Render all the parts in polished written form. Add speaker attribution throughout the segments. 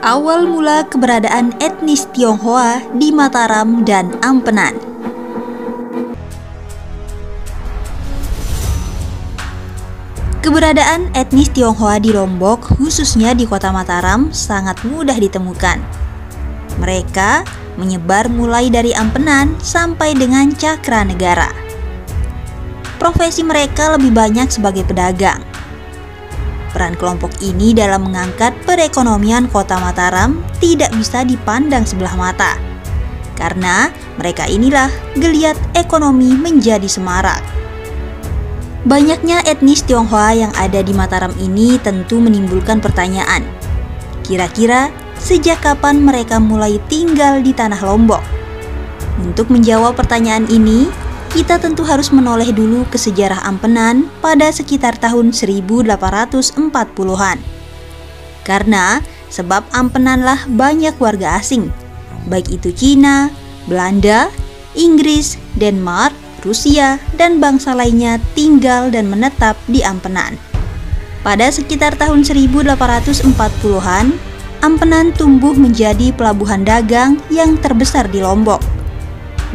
Speaker 1: Awal mula keberadaan etnis Tionghoa di Mataram dan Ampenan. Keberadaan etnis Tionghoa di Lombok, khususnya di kota Mataram, sangat mudah ditemukan. Mereka menyebar mulai dari Ampenan sampai dengan Cakranegara. Profesi mereka lebih banyak sebagai pedagang. Peran kelompok ini dalam mengangkat perekonomian kota Mataram tidak bisa dipandang sebelah mata, karena mereka inilah geliat ekonomi menjadi semarak. Banyaknya etnis Tionghoa yang ada di Mataram ini tentu menimbulkan pertanyaan, kira-kira sejak kapan mereka mulai tinggal di tanah Lombok? Untuk menjawab pertanyaan ini, kita tentu harus menoleh dulu ke sejarah Ampenan pada sekitar tahun 1840-an. Karena sebab Ampenanlah banyak warga asing, baik itu Cina, Belanda, Inggris, Denmark, Rusia, dan bangsa lainnya tinggal dan menetap di Ampenan. Pada sekitar tahun 1840-an, Ampenan tumbuh menjadi pelabuhan dagang yang terbesar di Lombok.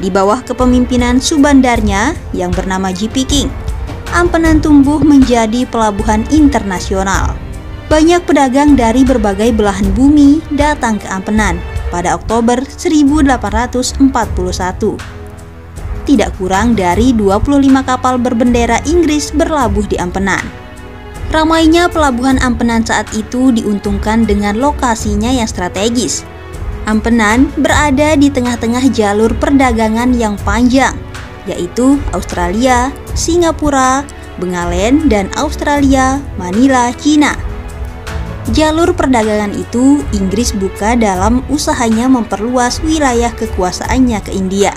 Speaker 1: Di bawah kepemimpinan subandarnya yang bernama J.P. King, Ampenan tumbuh menjadi pelabuhan internasional. Banyak pedagang dari berbagai belahan bumi datang ke Ampenan pada Oktober 1841. Tidak kurang dari 25 kapal berbendera Inggris berlabuh di Ampenan. Ramainya pelabuhan Ampenan saat itu diuntungkan dengan lokasinya yang strategis. Ampenan berada di tengah-tengah jalur perdagangan yang panjang, yaitu Australia, Singapura, Bengalen, dan Australia, Manila, Cina. Jalur perdagangan itu Inggris buka dalam usahanya memperluas wilayah kekuasaannya ke India.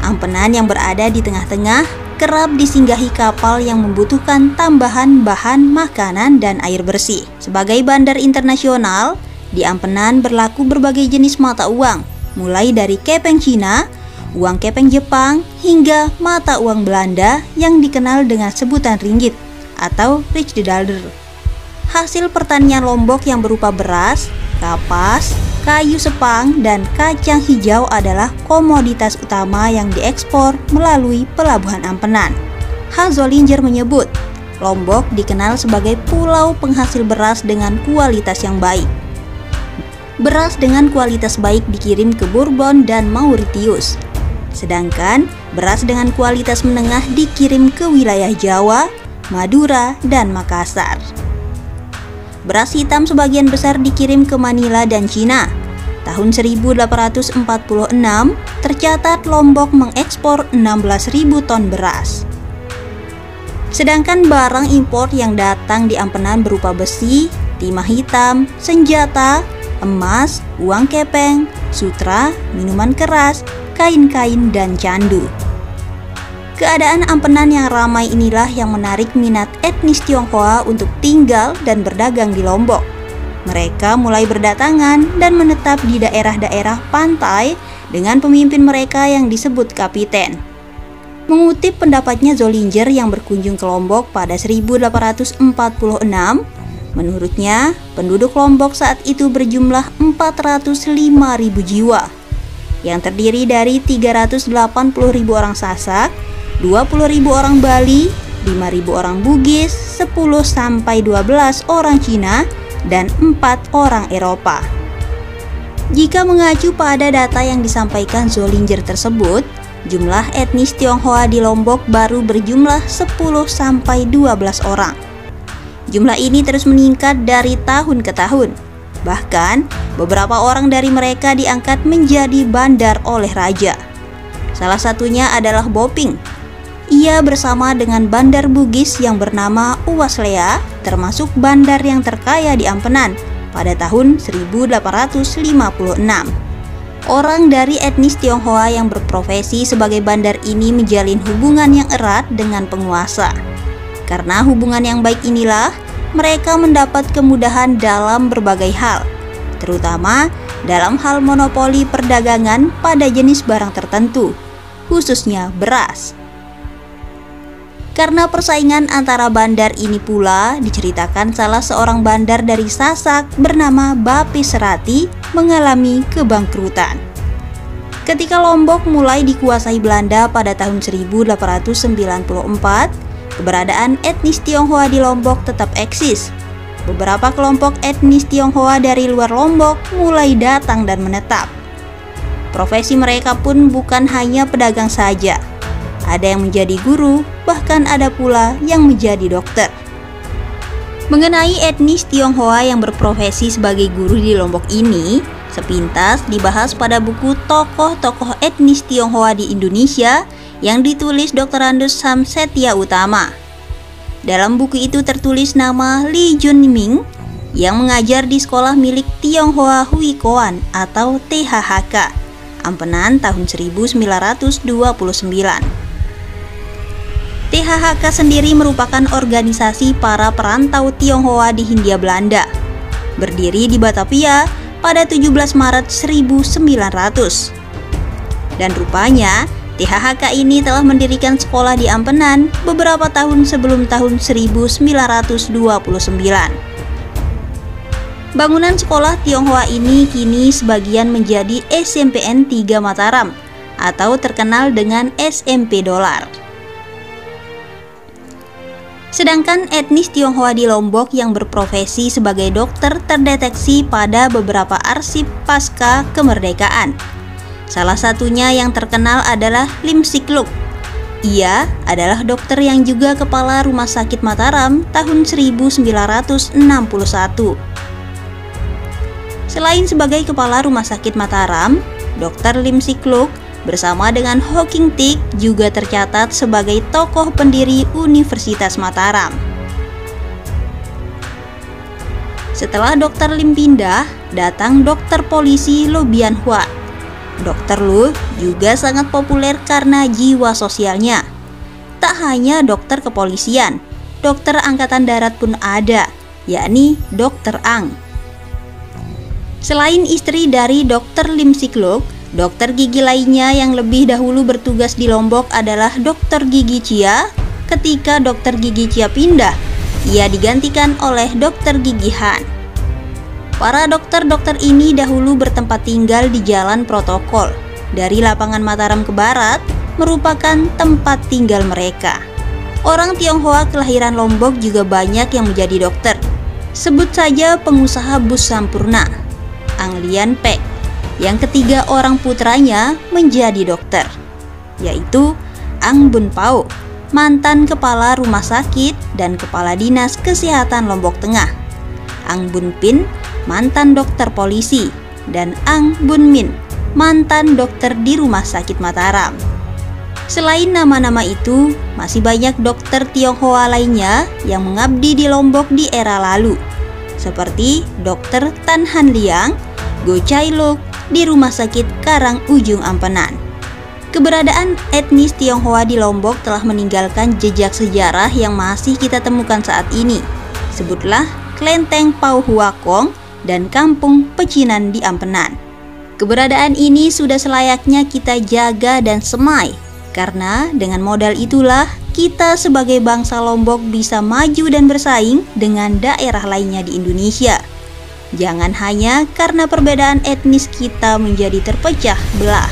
Speaker 1: Ampenan yang berada di tengah-tengah kerap disinggahi kapal yang membutuhkan tambahan bahan makanan dan air bersih. Sebagai bandar internasional, di Ampenan berlaku berbagai jenis mata uang, mulai dari kepeng Cina, uang kepeng Jepang, hingga mata uang Belanda yang dikenal dengan sebutan ringgit atau Riksdaler. Hasil pertanian Lombok yang berupa beras, kapas, kayu sepang, dan kacang hijau adalah komoditas utama yang diekspor melalui pelabuhan Ampenan. H. Zollinger menyebut, Lombok dikenal sebagai pulau penghasil beras dengan kualitas yang baik. Beras dengan kualitas baik dikirim ke Bourbon dan Mauritius, sedangkan beras dengan kualitas menengah dikirim ke wilayah Jawa, Madura, dan Makassar. Beras hitam sebagian besar dikirim ke Manila dan Cina. Tahun 1846 tercatat Lombok mengekspor 16.000 ton beras. Sedangkan barang impor yang datang di Ampenan berupa besi, timah hitam, senjata, emas, uang kepeng, sutra, minuman keras, kain-kain, dan candu. Keadaan Ampenan yang ramai inilah yang menarik minat etnis Tionghoa untuk tinggal dan berdagang di Lombok. Mereka mulai berdatangan dan menetap di daerah-daerah pantai dengan pemimpin mereka yang disebut kapiten. Mengutip pendapatnya Zollinger yang berkunjung ke Lombok pada 1846, menurutnya, penduduk Lombok saat itu berjumlah 405.000 jiwa, yang terdiri dari 380.000 orang Sasak, 20.000 orang Bali, 5.000 orang Bugis, 10-12 orang Cina, dan 4 orang Eropa. Jika mengacu pada data yang disampaikan Zollinger tersebut, jumlah etnis Tionghoa di Lombok baru berjumlah 10-12 orang. Jumlah ini terus meningkat dari tahun ke tahun. Bahkan, beberapa orang dari mereka diangkat menjadi bandar oleh raja. Salah satunya adalah Boping. Ia bersama dengan bandar Bugis yang bernama Uwaslea, termasuk bandar yang terkaya di Ampenan pada tahun 1856. Orang dari etnis Tionghoa yang berprofesi sebagai bandar ini menjalin hubungan yang erat dengan penguasa. Karena hubungan yang baik inilah, mereka mendapat kemudahan dalam berbagai hal, terutama dalam hal monopoli perdagangan pada jenis barang tertentu, khususnya beras. Karena persaingan antara bandar ini pula diceritakan salah seorang bandar dari Sasak bernama Bapis Serati mengalami kebangkrutan. Ketika Lombok mulai dikuasai Belanda pada tahun 1894, keberadaan etnis Tionghoa di Lombok tetap eksis. Beberapa kelompok etnis Tionghoa dari luar Lombok mulai datang dan menetap. Profesi mereka pun bukan hanya pedagang saja. Ada yang menjadi guru, bahkan ada pula yang menjadi dokter. Mengenai etnis Tionghoa yang berprofesi sebagai guru di Lombok ini, sepintas dibahas pada buku Tokoh-tokoh etnis Tionghoa di Indonesia yang ditulis Dr. Andus Sam Setia Utama. Dalam buku itu tertulis nama Li Junming yang mengajar di sekolah milik Tionghoa Hui Koan atau THHK, Ampenan tahun 1929. THHK sendiri merupakan organisasi para perantau Tionghoa di Hindia Belanda. Berdiri di Batavia pada 17 Maret 1900. Dan rupanya THHK ini telah mendirikan sekolah di Ampenan beberapa tahun sebelum tahun 1929. Bangunan sekolah Tionghoa ini kini sebagian menjadi SMPN 3 Mataram atau terkenal dengan SMP Dolar. Sedangkan etnis Tionghoa di Lombok yang berprofesi sebagai dokter terdeteksi pada beberapa arsip pasca kemerdekaan. Salah satunya yang terkenal adalah Lim Sikluk. Ia adalah dokter yang juga kepala Rumah Sakit Mataram tahun 1961. Selain sebagai kepala Rumah Sakit Mataram, Dr. Lim Sikluk bersama dengan Ho King Tik juga tercatat sebagai tokoh pendiri Universitas Mataram. Setelah Dr. Lim pindah, datang Dr. Polisi Lo Bian Hua. Dr. Lo juga sangat populer karena jiwa sosialnya. Tak hanya dokter kepolisian, dokter angkatan darat pun ada, yakni Dr. Ang. Selain istri dari Dr. Lim Sikluk, dokter gigi lainnya yang lebih dahulu bertugas di Lombok adalah Dr. Gigi Chia. Ketika Dr. Gigi Chia pindah, ia digantikan oleh Dr. Gigi Han. Para dokter-dokter ini dahulu bertempat tinggal di Jalan Protokol. Dari lapangan Mataram ke barat merupakan tempat tinggal mereka. Orang Tionghoa kelahiran Lombok juga banyak yang menjadi dokter. Sebut saja pengusaha bus Sampurna, Ang Lian Pek, yang ketiga orang putranya menjadi dokter, yaitu Ang Bun Pao, mantan kepala rumah sakit dan kepala dinas kesehatan Lombok Tengah, Ang Bun Pin, mantan dokter polisi, dan Ang Bun Min, mantan dokter di Rumah Sakit Mataram. Selain nama-nama itu, masih banyak dokter Tionghoa lainnya yang mengabdi di Lombok di era lalu, seperti Dr. Tan Han Liang, Go Chai Luk di Rumah Sakit Karang Ujung Ampenan. Keberadaan etnis Tionghoa di Lombok telah meninggalkan jejak sejarah yang masih kita temukan saat ini. Sebutlah Klenteng Pau Huakong dan Kampung Pecinan di Ampenan. Keberadaan ini sudah selayaknya kita jaga dan semai, karena dengan modal itulah kita sebagai bangsa Lombok bisa maju dan bersaing dengan daerah lainnya di Indonesia. Jangan hanya karena perbedaan etnis kita menjadi terpecah belah.